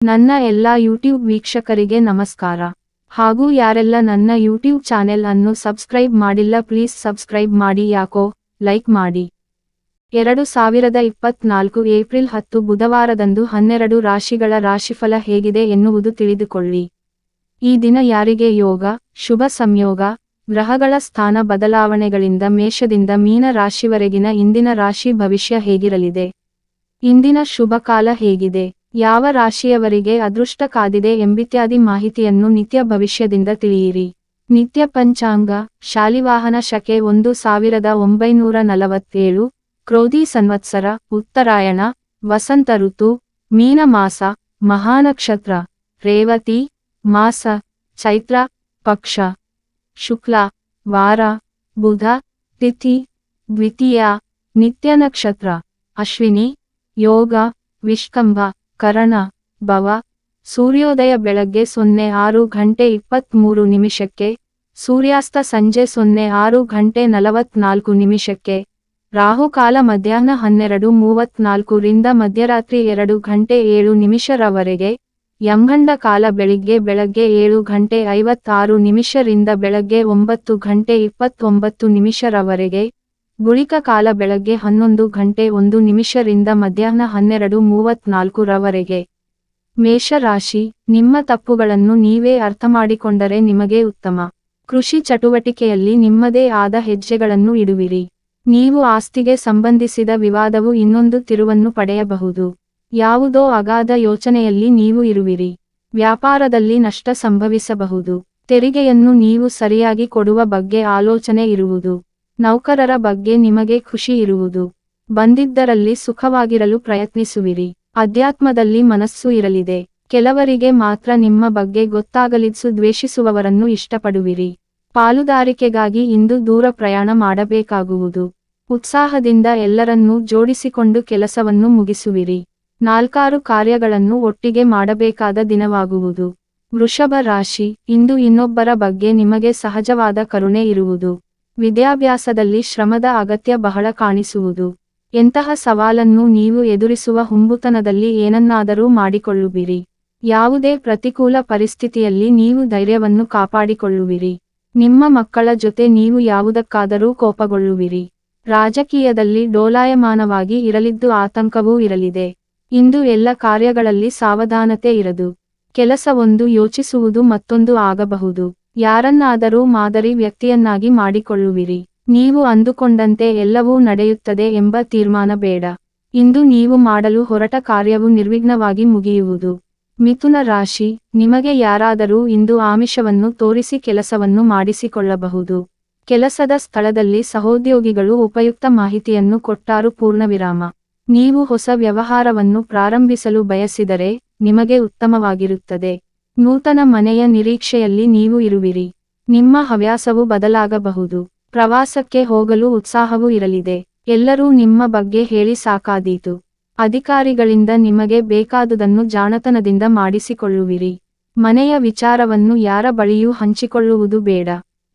ನನ್ನ ಎಲ್ಲಾ ಯೂಟ್ಯೂಬ್ ವೀಕ್ಷಕರಿಗೆ ನಮಸ್ಕಾರ. ಹಾಗೂ ಯಾರೆಲ್ಲ ನನ್ನ ಯೂಟ್ಯೂಬ್ ಚಾನೆಲ್ ಅನ್ನು ಸಬ್ಸ್ಕ್ರೈಬ್ ಮಾಡಿಲ್ಲ ಪ್ಲೀಸ್ ಸಬ್ಸ್ಕ್ರೈಬ್ ಮಾಡಿ ಯಾಕೋ ಲೈಕ್ ಮಾಡಿ. 2024 ಏಪ್ರಿಲ್ 10 ಬುಧವಾರದಂದು 12 ರಾಶಿಗಳ ರಾಶಿಫಲ ಹೇಗಿದೆ ಎನ್ನುವುದು ತಿಳಿದುಕೊಳ್ಳಿ. ಈ ದಿನ ಯಾರಿಗೆ ಯೋಗ, ಶುಭ ಸಂಯೋಗ, ಗ್ರಹಗಳ ಸ್ಥಾನ ಬದಲಾವಣೆಗಳಿಂದ ಮೇಷದಿಂದ ಮೀನ ರಾಶಿವರೆಗಿನ ಇಂದಿನ ರಾಶಿ ಭವಿಷ್ಯ ಹೇಗಿರಲಿದೆ, ಇಂದಿನ ಶುಭ ಕಾಲ ಹೇಗಿದೆ, ಯಾವ ರಾಶಿಯವರಿಗೆ ಅದೃಷ್ಟ ಕಾದಿದೆ ಎಂಬಿತ್ಯಾದಿ ಮಾಹಿತಿಯನ್ನು ನಿತ್ಯ ಭವಿಷ್ಯದಿಂದ ತಿಳಿಯಿರಿ. ನಿತ್ಯ ಪಂಚಾಂಗ. ಶಾಲಿವಾಹನ ಶಕೆ 1947, ಕ್ರೋಧಿ ಸಂವತ್ಸರ, ಉತ್ತರಾಯಣ, ವಸಂತ ಋತು, ಮೀನ ಮಾಸ, ಮಹಾನಕ್ಷತ್ರ, ರೇವತಿ, ಮಾಸ, ಚೈತ್ರ, ಪಕ್ಷ, ಶುಕ್ಲ, ವಾರ, ಬುಧ, ತಿಥಿ, ದ್ವಿತೀಯ, ನಿತ್ಯ ನಕ್ಷತ್ರ, ಅಶ್ವಿನಿ, ಯೋಗ, ವಿಷ್ಕಂಭ, ಕರಣ, ಭವ, ಸೂರ್ಯೋದಯ ಬೆಳಗ್ಗೆ 06:23, ಸೂರ್ಯಾಸ್ತ ಸಂಜೆ 06:44, ರಾಹುಕಾಲ ಮಧ್ಯಾಹ್ನ 12:34 ರಿಂದ ಮಧ್ಯರಾತ್ರಿ 2:07 ರವರೆಗೆ, ಯಮಗಂಡ ಕಾಲ ಬೆಳಿಗ್ಗೆ 7:56 ರಿಂದ ಬೆಳಗ್ಗೆ 9:29 ರವರೆಗೆ, ಗುಳಿಕ ಕಾಲ ಬೆಳಗ್ಗೆ 11:01 ರಿಂದ ಮಧ್ಯಾಹ್ನ 12:34 ರವರೆಗೆ. ಮೇಷರಾಶಿ, ನಿಮ್ಮ ತಪ್ಪುಗಳನ್ನು ನೀವೇ ಅರ್ಥಮಾಡಿಕೊಂಡರೆ ನಿಮಗೆ ಉತ್ತಮ. ಕೃಷಿ ಚಟುವಟಿಕೆಯಲ್ಲಿ ನಿಮ್ಮದೇ ಆದ ಹೆಜ್ಜೆಗಳನ್ನು ಇಡುವಿರಿ. ನೀವು ಆಸ್ತಿಗೆ ಸಂಬಂಧಿಸಿದ ವಿವಾದವು ಇನ್ನೊಂದು ತಿರುವನ್ನು ಪಡೆಯಬಹುದು. ಯಾವುದೋ ಅಗಾಧ ಯೋಚನೆಯಲ್ಲಿ ನೀವು ಇರುವಿರಿ. ವ್ಯಾಪಾರದಲ್ಲಿ ನಷ್ಟ ಸಂಭವಿಸಬಹುದು. ತೆರಿಗೆಯನ್ನು ನೀವು ಸರಿಯಾಗಿ ಕೊಡುವ ಬಗ್ಗೆ ಆಲೋಚನೆ ಇರುವುದು. ನೌಕರರ ಬಗ್ಗೆ ನಿಮಗೆ ಖುಷಿ ಇರುವುದು. ಬಂದಿದ್ದರಲ್ಲಿ ಸುಖವಾಗಿರಲು ಪ್ರಯತ್ನಿಸುವಿರಿ. ಅಧ್ಯಾತ್ಮದಲ್ಲಿ ಮನಸ್ಸು ಇರಲಿದೆ. ಕೆಲವರಿಗೆ ಮಾತ್ರ ನಿಮ್ಮ ಬಗ್ಗೆ ಗೊತ್ತಾಗಲಿದ್ದು ದ್ವೇಷಿಸುವವರನ್ನು ಇಷ್ಟಪಡುವಿರಿ. ಪಾಲುದಾರಿಕೆಗಾಗಿ ಇಂದು ದೂರ ಪ್ರಯಾಣ ಮಾಡಬೇಕಾಗುವುದು. ಉತ್ಸಾಹದಿಂದ ಎಲ್ಲರನ್ನೂ ಜೋಡಿಸಿಕೊಂಡು ಕೆಲಸವನ್ನು ಮುಗಿಸುವಿರಿ. 4 ಕಾರ್ಯಗಳನ್ನು ಒಟ್ಟಿಗೆ ಮಾಡಬೇಕಾದ ದಿನವಾಗುವುದು. ವೃಷಭ ರಾಶಿ, ಇಂದು ಇನ್ನೊಬ್ಬರ ಬಗ್ಗೆ ನಿಮಗೆ ಸಹಜವಾದ ಕರುಣೆ ಇರುವುದು. ವಿದ್ಯಾಭ್ಯಾಸದಲ್ಲಿ ಶ್ರಮದ ಅಗತ್ಯ ಬಹಳ ಕಾಣಿಸುವುದು. ಎಂತಹ ಸವಾಲನ್ನು ನೀವು ಎದುರಿಸುವ ಹುಂಬುತನದಲ್ಲಿ ಏನನ್ನಾದರೂ ಮಾಡಿಕೊಳ್ಳುವಿರಿ. ಯಾವುದೇ ಪ್ರತಿಕೂಲ ಪರಿಸ್ಥಿತಿಯಲ್ಲಿ ನೀವು ಧೈರ್ಯವನ್ನು ಕಾಪಾಡಿಕೊಳ್ಳುವಿರಿ. ನಿಮ್ಮ ಮಕ್ಕಳ ಜೊತೆ ನೀವು ಯಾವುದಕ್ಕಾದರೂ ಕೋಪಗೊಳ್ಳುವಿರಿ. ರಾಜಕೀಯದಲ್ಲಿ ಡೋಲಾಯಮಾನವಾಗಿ ಇರಲಿದ್ದು ಆತಂಕವೂ ಇರಲಿದೆ. ಇಂದು ಎಲ್ಲ ಕಾರ್ಯಗಳಲ್ಲಿ ಸಾವಧಾನತೆ ಇರದು. ಕೆಲಸವೊಂದು ಯೋಚಿಸುವುದು ಮತ್ತೊಂದು ಆಗಬಹುದು. ಯಾರನ್ನಾದರೂ ಮಾದರಿ ವ್ಯಕ್ತಿಯನ್ನಾಗಿ ಮಾಡಿಕೊಳ್ಳುವಿರಿ. ನೀವು ಅಂದುಕೊಂಡಂತೆ ಎಲ್ಲವೂ ನಡೆಯುತ್ತದೆ ಎಂಬ ತೀರ್ಮಾನ ಬೇಡ. ಇಂದು ನೀವು ಮಾಡಲು ಹೊರಟ ಕಾರ್ಯವು ನಿರ್ವಿಘ್ನವಾಗಿ ಮುಗಿಯುವುದು. ಮಿಥುನ ರಾಶಿ, ನಿಮಗೆ ಯಾರಾದರೂ ಇಂದು ಆಮಿಷವನ್ನು ತೋರಿಸಿ ಕೆಲಸವನ್ನು ಮಾಡಿಸಿಕೊಳ್ಳಬಹುದು. ಕೆಲಸದ ಸ್ಥಳದಲ್ಲಿ ಸಹೋದ್ಯೋಗಿಗಳು ಉಪಯುಕ್ತ ಮಾಹಿತಿಯನ್ನು ಕೊಟ್ಟಾರು. ಪೂರ್ಣವಿರಾಮ. ನೀವು ಹೊಸ ವ್ಯವಹಾರವನ್ನು ಪ್ರಾರಂಭಿಸಲು ಬಯಸಿದರೆ ನಿಮಗೆ ಉತ್ತಮವಾಗಿರುತ್ತದೆ. ನೂತನ ಮನೆಯ ನಿರೀಕ್ಷೆಯಲ್ಲಿ ನೀವು ಇರುವಿರಿ. ನಿಮ್ಮ ಹವ್ಯಾಸವು ಬದಲಾಗಬಹುದು. ಪ್ರವಾಸಕ್ಕೆ ಹೋಗಲು ಉತ್ಸಾಹವೂ ಇರಲಿದೆ. ಎಲ್ಲರೂ ನಿಮ್ಮ ಬಗ್ಗೆ ಹೇಳಿ ಸಾಕಾದೀತು. ಅಧಿಕಾರಿಗಳಿಂದ ನಿಮಗೆ ಬೇಕಾದುದನ್ನು ಜಾಣತನದಿಂದ ಮಾಡಿಸಿಕೊಳ್ಳುವಿರಿ. ಮನೆಯ ವಿಚಾರವನ್ನು ಯಾರ ಬಳಿಯೂ ಹಂಚಿಕೊಳ್ಳುವುದು ಬೇಡ.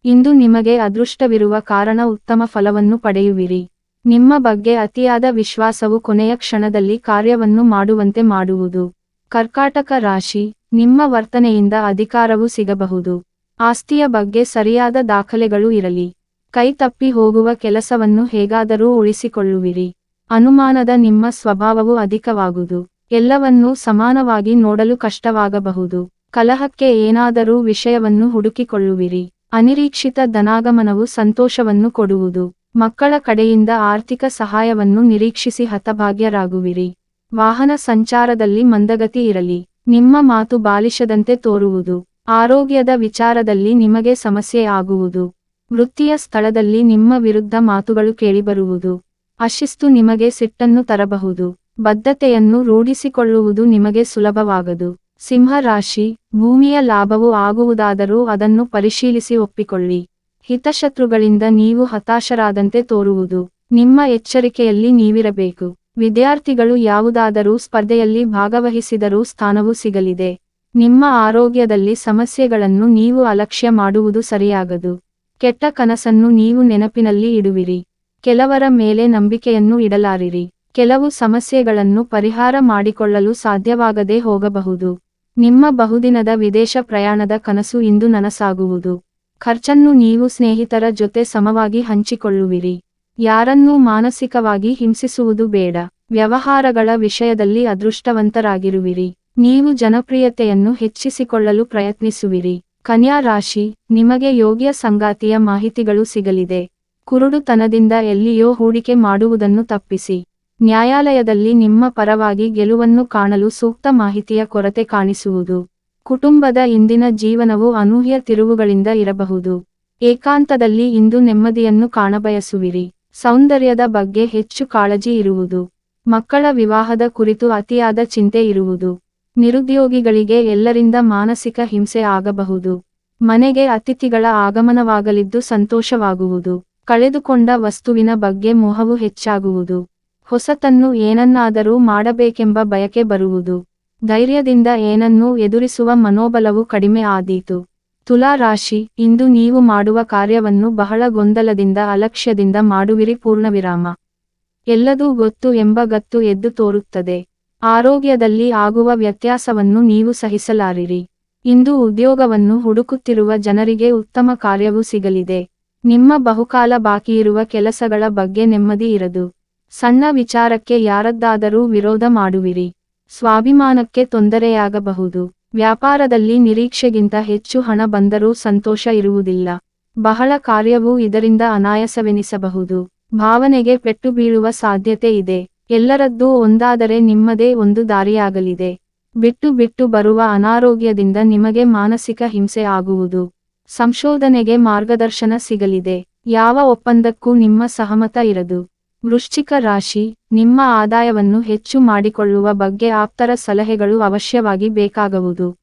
ಇಂದು ನಿಮಗೆ ಅದೃಷ್ಟವಿರುವ ಕಾರಣ ಉತ್ತಮ ಫಲವನ್ನು ಪಡೆಯುವಿರಿ. ನಿಮ್ಮ ಬಗ್ಗೆ ಅತಿಯಾದ ವಿಶ್ವಾಸವು ಕೊನೆಯ ಕ್ಷಣದಲ್ಲಿ ಕಾರ್ಯವನ್ನು ಮಾಡುವಂತೆ ಮಾಡುವುದು. ಕರ್ಕಾಟಕ ರಾಶಿ, ನಿಮ್ಮ ವರ್ತನೆಯಿಂದ ಅಧಿಕಾರವು ಸಿಗಬಹುದು. ಆಸ್ತಿಯ ಬಗ್ಗೆ ಸರಿಯಾದ ದಾಖಲೆಗಳು ಇರಲಿ. ಕೈ ತಪ್ಪಿ ಹೋಗುವ ಕೆಲಸವನ್ನು ಹೇಗಾದರೂ ಉಳಿಸಿಕೊಳ್ಳುವಿರಿ. ಅನುಮಾನದ ನಿಮ್ಮ ಸ್ವಭಾವವು ಅಧಿಕವಾಗುವುದು. ಎಲ್ಲವನ್ನೂ ಸಮಾನವಾಗಿ ನೋಡಲು ಕಷ್ಟವಾಗಬಹುದು. ಕಲಹಕ್ಕೆ ಏನಾದರೂ ವಿಷಯವನ್ನು ಹುಡುಕಿಕೊಳ್ಳುವಿರಿ. ಅನಿರೀಕ್ಷಿತ ಧನಾಗಮನವು ಸಂತೋಷವನ್ನು ಕೊಡುವುದು. ಮಕ್ಕಳ ಕಡೆಯಿಂದ ಆರ್ಥಿಕ ಸಹಾಯವನ್ನು ನಿರೀಕ್ಷಿಸಿ ಹತಭಾಗ್ಯರಾಗುವಿರಿ. ವಾಹನ ಸಂಚಾರದಲ್ಲಿ ಮಂದಗತಿ ಇರಲಿ. ನಿಮ್ಮ ಮಾತು ಬಾಲಿಶದಂತೆ ತೋರುವುದು. ಆರೋಗ್ಯದ ವಿಚಾರದಲ್ಲಿ ನಿಮಗೆ ಸಮಸ್ಯೆ ಆಗುವುದು. ವೃತ್ತಿಯ ಸ್ಥಳದಲ್ಲಿ ನಿಮ್ಮ ವಿರುದ್ಧ ಮಾತುಗಳು ಕೇಳಿಬರುವುದು. ಅಶಿಸ್ತು ನಿಮಗೆ ಸಿಟ್ಟನ್ನು ತರಬಹುದು. ಬದ್ಧತೆಯನ್ನು ರೂಢಿಸಿಕೊಳ್ಳುವುದು ನಿಮಗೆ ಸುಲಭವಾಗದು. ಸಿಂಹ ರಾಶಿ, ಭೂಮಿಯ ಲಾಭವು ಆಗುವುದಾದರೂ ಅದನ್ನು ಪರಿಶೀಲಿಸಿ ಒಪ್ಪಿಕೊಳ್ಳಿ. ಹಿತಶತ್ರುಗಳಿಂದ ನೀವು ಹತಾಶರಾದಂತೆ ತೋರುವುದು. ನಿಮ್ಮ ಎಚ್ಚರಿಕೆಯಲ್ಲಿ ನೀವಿರಬೇಕು. ವಿದ್ಯಾರ್ಥಿಗಳು ಯಾವುದಾದರೂ ಸ್ಪರ್ಧೆಯಲ್ಲಿ ಭಾಗವಹಿಸಿದರೂ ಸ್ಥಾನವು ಸಿಗಲಿದೆ. ನಿಮ್ಮ ಆರೋಗ್ಯದಲ್ಲಿ ಸಮಸ್ಯೆಗಳನ್ನು ನೀವು ಅಲಕ್ಷ್ಯ ಮಾಡುವುದು ಸರಿಯಾಗದು. ಕೆಟ್ಟ ಕನಸನ್ನು ನೀವು ನೆನಪಿನಲ್ಲಿ ಇಡುವಿರಿ. ಕೆಲವರ ಮೇಲೆ ನಂಬಿಕೆಯನ್ನು ಇಡಲಾರಿರಿ. ಕೆಲವು ಸಮಸ್ಯೆಗಳನ್ನು ಪರಿಹಾರ ಮಾಡಿಕೊಳ್ಳಲು ಸಾಧ್ಯವಾಗದೆ ಹೋಗಬಹುದು. ನಿಮ್ಮ ಬಹುದಿನದ ವಿದೇಶ ಪ್ರಯಾಣದ ಕನಸು ಇಂದು ನನಸಾಗುವುದು. ಖರ್ಚನ್ನು ನೀವು ಸ್ನೇಹಿತರ ಜೊತೆ ಸಮವಾಗಿ ಹಂಚಿಕೊಳ್ಳುವಿರಿ. ಯಾರನ್ನೂ ಮಾನಸಿಕವಾಗಿ ಹಿಂಸಿಸುವುದು ಬೇಡ. ವ್ಯವಹಾರಗಳ ವಿಷಯದಲ್ಲಿ ಅದೃಷ್ಟವಂತರಾಗಿರುವಿರಿ. ನೀವು ಜನಪ್ರಿಯತೆಯನ್ನು ಹೆಚ್ಚಿಸಿಕೊಳ್ಳಲು ಪ್ರಯತ್ನಿಸುವಿರಿ. ಕನ್ಯಾ ರಾಶಿ, ನಿಮಗೆ ಯೋಗ್ಯ ಸಂಗಾತಿಯ ಮಾಹಿತಿಗಳು ಸಿಗಲಿದೆ. ಕುರುಡುತನದಿಂದ ಎಲ್ಲಿಯೋ ಹೂಡಿಕೆ ಮಾಡುವುದನ್ನು ತಪ್ಪಿಸಿ. ನ್ಯಾಯಾಲಯದಲ್ಲಿ ನಿಮ್ಮ ಪರವಾಗಿ ಗೆಲುವನ್ನು ಕಾಣಲು ಸೂಕ್ತ ಮಾಹಿತಿಯ ಕೊರತೆ ಕಾಣಿಸುವುದು. ಕುಟುಂಬದ ಇಂದಿನ ಜೀವನವು ಅನೂಹ್ಯ ತಿರುವುಗಳಿಂದ ಇರಬಹುದು. ಏಕಾಂತದಲ್ಲಿ ಇಂದು ನೆಮ್ಮದಿಯನ್ನು ಕಾಣಬಯಸುವಿರಿ. ಸೌಂದರ್ಯದ ಬಗ್ಗೆ ಹೆಚ್ಚು ಕಾಳಜಿ ಇರುವುದು. ಮಕ್ಕಳ ವಿವಾಹದ ಕುರಿತು ಅತಿಯಾದ ಚಿಂತೆ ಇರುವುದು. ನಿರುದ್ಯೋಗಿಗಳಿಗೆ ಎಲ್ಲರಿಂದ ಮಾನಸಿಕ ಹಿಂಸೆ ಆಗಬಹುದು. ಮನೆಗೆ ಅತಿಥಿಗಳ ಆಗಮನವಾಗಲಿದ್ದು ಸಂತೋಷವಾಗುವುದು. ಕಳೆದುಕೊಂಡ ವಸ್ತುವಿನ ಬಗ್ಗೆ ಮೋಹವು ಹೆಚ್ಚಾಗುವುದು. ಹೊಸತನ್ನು ಏನನ್ನಾದರೂ ಮಾಡಬೇಕೆಂಬ ಬಯಕೆ ಬರುವುದು. ಧೈರ್ಯದಿಂದ ಏನನ್ನೂ ಎದುರಿಸುವ ಮನೋಬಲವು ಕಡಿಮೆ ಆದೀತು. ತುಲಾ ರಾಶಿ, ಇಂದು ನೀವು ಮಾಡುವ ಕಾರ್ಯವನ್ನು ಬಹಳ ಗೊಂದಲದಿಂದ ಅಲಕ್ಷ್ಯದಿಂದ ಮಾಡುವಿರಿ. ಪೂರ್ಣವಿರಾಮ. ಎಲ್ಲದೂ ಗೊತ್ತು ಎಂಬ ಗತ್ತು ಎದ್ದು ತೋರುತ್ತದೆ. ಆರೋಗ್ಯದಲ್ಲಿ ಆಗುವ ವ್ಯತ್ಯಾಸವನ್ನು ನೀವು ಸಹಿಸಲಾರಿರಿ. ಇಂದು ಉದ್ಯೋಗವನ್ನು ಹುಡುಕುತ್ತಿರುವ ಜನರಿಗೆ ಉತ್ತಮ ಕಾರ್ಯವು ಸಿಗಲಿದೆ. ನಿಮ್ಮ ಬಹುಕಾಲ ಬಾಕಿಯಿರುವ ಕೆಲಸಗಳ ಬಗ್ಗೆ ನೆಮ್ಮದಿ ಇರದು. ಸಣ್ಣ ವಿಚಾರಕ್ಕೆ ಯಾರದ್ದಾದರೂ ವಿರೋಧ ಮಾಡುವಿರಿ. ಸ್ವಾಭಿಮಾನಕ್ಕೆ ತೊಂದರೆಯಾಗಬಹುದು. ವ್ಯಾಪಾರದಲ್ಲಿ ನಿರೀಕ್ಷೆಗಿಂತ ಹೆಚ್ಚು ಹಣ ಬಂದರೂ ಸಂತೋಷ ಇರುವುದಿಲ್ಲ. ಬಹಳ ಕಾರ್ಯವೂ ಇದರಿಂದ ಅನಾಯಾಸವೆನಿಸಬಹುದು. ಭಾವನೆಗೆ ಪೆಟ್ಟು ಬೀಳುವ ಸಾಧ್ಯತೆ ಇದೆ. ಎಲ್ಲರದ್ದೂ ಒಂದಾದರೆ ನಿಮ್ಮದೇ ಒಂದು ದಾರಿಯಾಗಲಿದೆ. ಬಿಟ್ಟು ಬಿಟ್ಟು ಬರುವ ಅನಾರೋಗ್ಯದಿಂದ ನಿಮಗೆ ಮಾನಸಿಕ ಹಿಂಸೆ ಆಗುವುದು. ಸಂಶೋಧನೆಗೆ ಮಾರ್ಗದರ್ಶನ ಸಿಗಲಿದೆ. ಯಾವ ಒಪ್ಪಂದಕ್ಕೂ ನಿಮ್ಮ ಸಹಮತ ಇರದು. ವೃಶ್ಚಿಕ ರಾಶಿ, ನಿಮ್ಮ ಆದಾಯವನ್ನು ಹೆಚ್ಚು ಮಾಡಿಕೊಳ್ಳುವ ಬಗ್ಗೆ ಆಪ್ತರ ಸಲಹೆಗಳು ಅವಶ್ಯವಾಗಿ ಬೇಕಾಗುವುದು.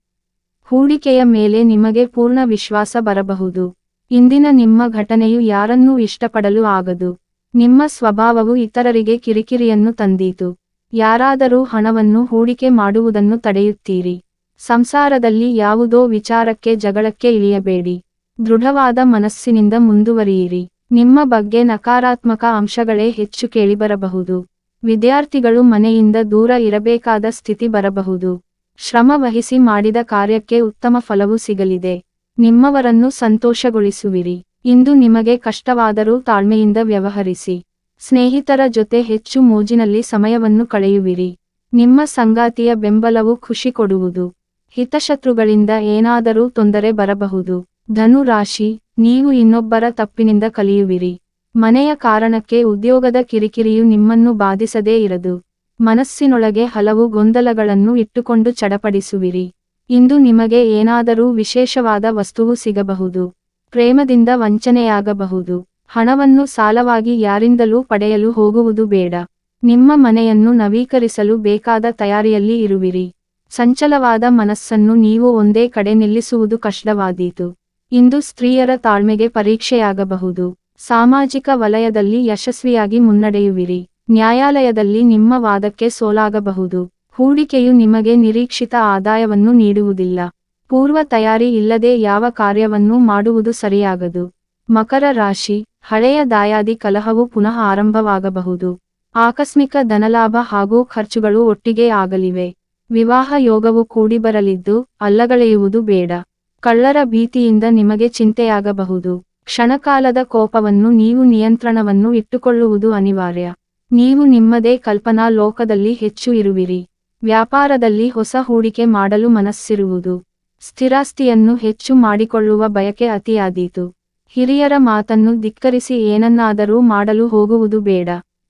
ಹೂಡಿಕೆಯ ಮೇಲೆ ನಿಮಗೆ ಪೂರ್ಣ ವಿಶ್ವಾಸ ಬರಬಹುದು. ಇಂದಿನ ನಿಮ್ಮ ಘಟನೆಯು ಯಾರನ್ನೂ ಇಷ್ಟಪಡಲು ಆಗದು. ನಿಮ್ಮ ಸ್ವಭಾವವು ಇತರರಿಗೆ ಕಿರಿಕಿರಿಯನ್ನು ತಂದೀತು. ಯಾರಾದರೂ ಹಣವನ್ನು ಹೂಡಿಕೆ ಮಾಡುವುದನ್ನು ತಡೆಯುತ್ತೀರಿ. ಸಂಸಾರದಲ್ಲಿ ಯಾವುದೋ ವಿಚಾರಕ್ಕೆ ಜಗಳಕ್ಕೆ ಇಳಿಯಬೇಡಿ. ದೃಢವಾದ ಮನಸ್ಸಿನಿಂದ ಮುಂದುವರಿಯಿರಿ. ನಿಮ್ಮ ಬಗ್ಗೆ ನಕಾರಾತ್ಮಕ ಅಂಶಗಳೇ ಹೆಚ್ಚು ಕೇಳಿಬರಬಹುದು. ವಿದ್ಯಾರ್ಥಿಗಳು ಮನೆಯಿಂದ ದೂರ ಇರಬೇಕಾದ ಸ್ಥಿತಿ ಬರಬಹುದು. ಶ್ರಮ ವಹಿಸಿ ಮಾಡಿದ ಕಾರ್ಯಕ್ಕೆ ಉತ್ತಮ ಫಲವು ಸಿಗಲಿದೆ. ನಿಮ್ಮವರನ್ನು ಸಂತೋಷಗೊಳಿಸುವಿರಿ. ಇಂದು ನಿಮಗೆ ಕಷ್ಟವಾದರೂ ತಾಳ್ಮೆಯಿಂದ ವ್ಯವಹರಿಸಿ. ಸ್ನೇಹಿತರ ಜೊತೆ ಹೆಚ್ಚು ಮೋಜಿನಲ್ಲಿ ಸಮಯವನ್ನು ಕಳೆಯುವಿರಿ. ನಿಮ್ಮ ಸಂಗಾತಿಯ ಬೆಂಬಲವು ಖುಷಿ ಕೊಡುವುದು. ಹಿತಶತ್ರುಗಳಿಂದ ಏನಾದರೂ ತೊಂದರೆ ಬರಬಹುದು. ಧನು ರಾಶಿ, ನೀವು ಇನ್ನೊಬ್ಬರ ತಪ್ಪಿನಿಂದ ಕಲಿಯುವಿರಿ. ಮನೆಯ ಕಾರಣಕ್ಕೆ ಉದ್ಯೋಗದ ಕಿರಿಕಿರಿಯು ನಿಮ್ಮನ್ನು ಬಾಧಿಸದೇ ಇರದು. ಮನಸ್ಸಿನೊಳಗೆ ಹಲವು ಗೊಂದಲಗಳನ್ನು ಇಟ್ಟುಕೊಂಡು ಚಡಪಡಿಸುವಿರಿ. ಇಂದು ನಿಮಗೆ ಏನಾದರೂ ವಿಶೇಷವಾದ ವಸ್ತುವು ಸಿಗಬಹುದು. ಪ್ರೇಮದಿಂದ ವಂಚನೆಯಾಗಬಹುದು. ಹಣವನ್ನು ಸಾಲವಾಗಿ ಯಾರಿಂದಲೂ ಪಡೆಯಲು ಹೋಗುವುದು ಬೇಡ. ನಿಮ್ಮ ಮನೆಯನ್ನು ನವೀಕರಿಸಲು ಬೇಕಾದ ತಯಾರಿಯಲ್ಲಿ ಇರುವಿರಿ. ಸಂಚಲವಾದ ಮನಸ್ಸನ್ನು ನೀವು ಒಂದೇ ಕಡೆ ನಿಲ್ಲಿಸುವುದು ಕಷ್ಟವಾದೀತು. ಇಂದು ಸ್ತ್ರೀಯರ ತಾಳ್ಮೆಗೆ ಪರೀಕ್ಷೆಯಾಗಬಹುದು. ಸಾಮಾಜಿಕ ವಲಯದಲ್ಲಿ ಯಶಸ್ವಿಯಾಗಿ ಮುನ್ನಡೆಯುವಿರಿ. ನ್ಯಾಯಾಲಯದಲ್ಲಿ ನಿಮ್ಮ ವಾದಕ್ಕೆ ಸೋಲಾಗಬಹುದು. ಹೂಡಿಕೆಯು ನಿಮಗೆ ನಿರೀಕ್ಷಿತ ಆದಾಯವನ್ನು ನೀಡುವುದಿಲ್ಲ. ಪೂರ್ವ ತಯಾರಿ ಇಲ್ಲದೆ ಯಾವ ಕಾರ್ಯವನ್ನೂ ಮಾಡುವುದು ಸರಿಯಾಗದು. ಮಕರ ರಾಶಿ, ಹಳೆಯ ದಾಯಾದಿ ಕಲಹವು ಪುನಃ ಆರಂಭವಾಗಬಹುದು. ಆಕಸ್ಮಿಕ ಧನಲಾಭ ಹಾಗೂ ಖರ್ಚುಗಳು ಒಟ್ಟಿಗೆ ಆಗಲಿವೆ. ವಿವಾಹ ಯೋಗವು ಕೂಡಿಬರಲಿದ್ದು, ಅಲ್ಲಗಳೆಯುವುದು ಬೇಡ. ಕಳ್ಳರ ಭೀತಿಯಿಂದ ನಿಮಗೆ ಚಿಂತೆಯಾಗಬಹುದು. ಕ್ಷಣಕಾಲದ ಕೋಪವನ್ನು ನೀವು ನಿಯಂತ್ರಣವನ್ನು ಇಟ್ಟುಕೊಳ್ಳುವುದು ಅನಿವಾರ್ಯ. ನೀವು ನಿಮ್ಮದೇ ಕಲ್ಪನಾ ಲೋಕದಲ್ಲಿ ಹೆಚ್ಚು ಇರುವಿರಿ. ವ್ಯಾಪಾರದಲ್ಲಿ ಹೊಸ ಹೂಡಿಕೆ ಮಾಡಲು ಮನಸ್ಸಿರುವುದು. ಸ್ಥಿರಾಸ್ತಿಯನ್ನು ಹೆಚ್ಚು ಮಾಡಿಕೊಳ್ಳುವ ಬಯಕೆ ಅತಿಯಾದೀತು. ಹಿರಿಯರ ಮಾತನ್ನು ಧಿಕ್ಕರಿಸಿ ಏನನ್ನಾದರೂ ಮಾಡಲು ಹೋಗುವುದು ಬೇಡ.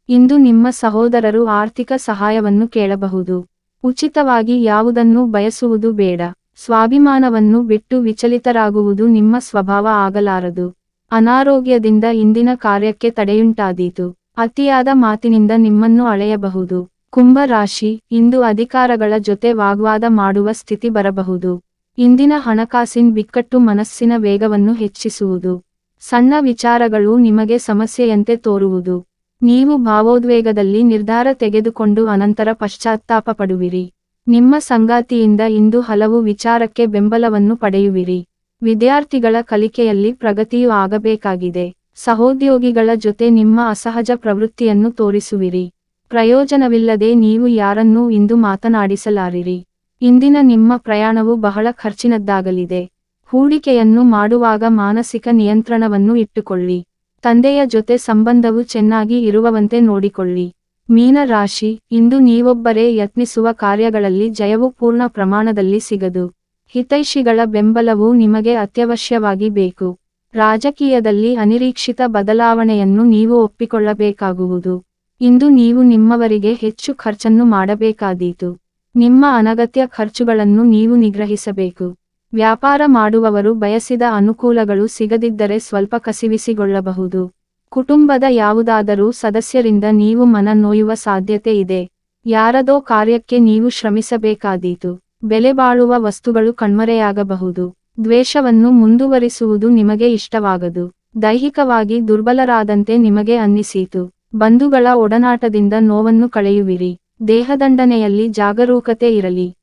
ಇಂದು ನಿಮ್ಮ ಸಹೋದರರು ಆರ್ಥಿಕ ಸಹಾಯವನ್ನು ಕೇಳಬಹುದು. ಉಚಿತವಾಗಿ ಯಾವುದನ್ನೂ ಬಯಸುವುದು ಬೇಡ. ಸ್ವಾಭಿಮಾನವನ್ನು ಬಿಟ್ಟು ವಿಚಲಿತರಾಗುವುದು ನಿಮ್ಮ ಸ್ವಭಾವ ಆಗಲಾರದು. ಅನಾರೋಗ್ಯದಿಂದ ಇಂದಿನ ಕಾರ್ಯಕ್ಕೆ ತಡೆಯುಂಟಾದೀತು. ಅತಿಯಾದ ಮಾತಿನಿಂದ ನಿಮ್ಮನ್ನು ಅಳೆಯಬಹುದು. ಕುಂಭ ರಾಶಿ, ಇಂದು ಅಧಿಕಾರಗಳ ಜೊತೆ ವಾಗ್ವಾದ ಮಾಡುವ ಸ್ಥಿತಿ ಬರಬಹುದು. ಇಂದಿನ ಹಣಕಾಸಿನ ಬಿಕ್ಕಟ್ಟು ಮನಸ್ಸಿನ ವೇಗವನ್ನು ಹೆಚ್ಚಿಸುವುದು. ಸಣ್ಣ ವಿಚಾರಗಳು ನಿಮಗೆ ಸಮಸ್ಯೆಯಂತೆ ತೋರುವುದು. ನೀವು ಭಾವೋದ್ವೇಗದಲ್ಲಿ ನಿರ್ಧಾರ ತೆಗೆದುಕೊಂಡು ಅನಂತರ ಪಶ್ಚಾತ್ತಾಪ ಪಡುವಿರಿ. ನಿಮ್ಮ ಸಂಗಾತಿಯಿಂದ ಇಂದು ಹಲವು ವಿಚಾರಕ್ಕೆ ಬೆಂಬಲವನ್ನು ಪಡೆಯುವಿರಿ. ವಿದ್ಯಾರ್ಥಿಗಳ ಕಲಿಕೆಯಲ್ಲಿ ಪ್ರಗತಿಯೂ ಆಗಬೇಕಾಗಿದೆ. ಸಹೋದ್ಯೋಗಿಗಳ ಜೊತೆ ನಿಮ್ಮ ಅಸಹಜ ಪ್ರವೃತ್ತಿಯನ್ನು ತೋರಿಸುವಿರಿ. ಪ್ರಯೋಜನವಿಲ್ಲದೆ ನೀವು ಯಾರನ್ನೂ ಇಂದು ಮಾತನಾಡಿಸಲಾರಿರಿ. ಇಂದಿನ ನಿಮ್ಮ ಪ್ರಯಾಣವು ಬಹಳ ಖರ್ಚಿನದ್ದಾಗಲಿದೆ. ಹೂಡಿಕೆಯನ್ನು ಮಾಡುವಾಗ ಮಾನಸಿಕ ನಿಯಂತ್ರಣವನ್ನು ಇಟ್ಟುಕೊಳ್ಳಿ. ತಂದೆಯ ಜೊತೆ ಸಂಬಂಧವು ಚೆನ್ನಾಗಿ ಇರುವವಂತೆ ನೋಡಿಕೊಳ್ಳಿ. ಮೀನ ರಾಶಿ, ಇಂದು ನೀವೊಬ್ಬರೇ ಯತ್ನಿಸುವ ಕಾರ್ಯಗಳಲ್ಲಿ ಜಯವು ಪೂರ್ಣ ಪ್ರಮಾಣದಲ್ಲಿ ಸಿಗದು. ಹಿತೈಷಿಗಳ ಬೆಂಬಲವು ನಿಮಗೆ ಅತ್ಯವಶ್ಯವಾಗಿ ಬೇಕು. ರಾಜಕೀಯದಲ್ಲಿ ಅನಿರೀಕ್ಷಿತ ಬದಲಾವಣೆಯನ್ನು ನೀವು ಒಪ್ಪಿಕೊಳ್ಳಬೇಕಾಗುವುದು. ಇಂದು ನೀವು ನಿಮ್ಮವರಿಗೆ ಹೆಚ್ಚು ಖರ್ಚನ್ನು ಮಾಡಬೇಕಾದೀತು. ನಿಮ್ಮ ಅನಗತ್ಯ ಖರ್ಚುಗಳನ್ನು ನೀವು ನಿಗ್ರಹಿಸಬೇಕು. ವ್ಯಾಪಾರ ಮಾಡುವವರು ಬಯಸಿದ ಅನುಕೂಲಗಳು ಸಿಗದಿದ್ದರೆ ಸ್ವಲ್ಪ ಕಸಿವಿಸಿಗೊಳ್ಳಬಹುದು. ಕುಟುಂಬದ ಯಾವುದಾದರೂ ಸದಸ್ಯರಿಂದ ನೀವು ಮನ ನೋಯುವ ಸಾಧ್ಯತೆ ಇದೆ. ಯಾರದೋ ಕಾರ್ಯಕ್ಕೆ ನೀವು ಶ್ರಮಿಸಬೇಕಾದೀತು. ಬೆಲೆಬಾಳುವ ವಸ್ತುಗಳು ಕಣ್ಮರೆಯಾಗಬಹುದು. ದ್ವೇಷವನ್ನು ಮುಂದುವರಿಸುವುದು ನಿಮಗೆ ಇಷ್ಟವಾಗದು. ದೈಹಿಕವಾಗಿ ದುರ್ಬಲರಾದಂತೆ ನಿಮಗೆ ಅನ್ನಿಸೀತು. ಬಂಧುಗಳ ಒಡನಾಟದಿಂದ ನೋವನ್ನು ಕಳೆಯುವಿರಿ. ದೇಹದಂಡನೆಯಲ್ಲಿ ಜಾಗರೂಕತೆ ಇರಲಿ.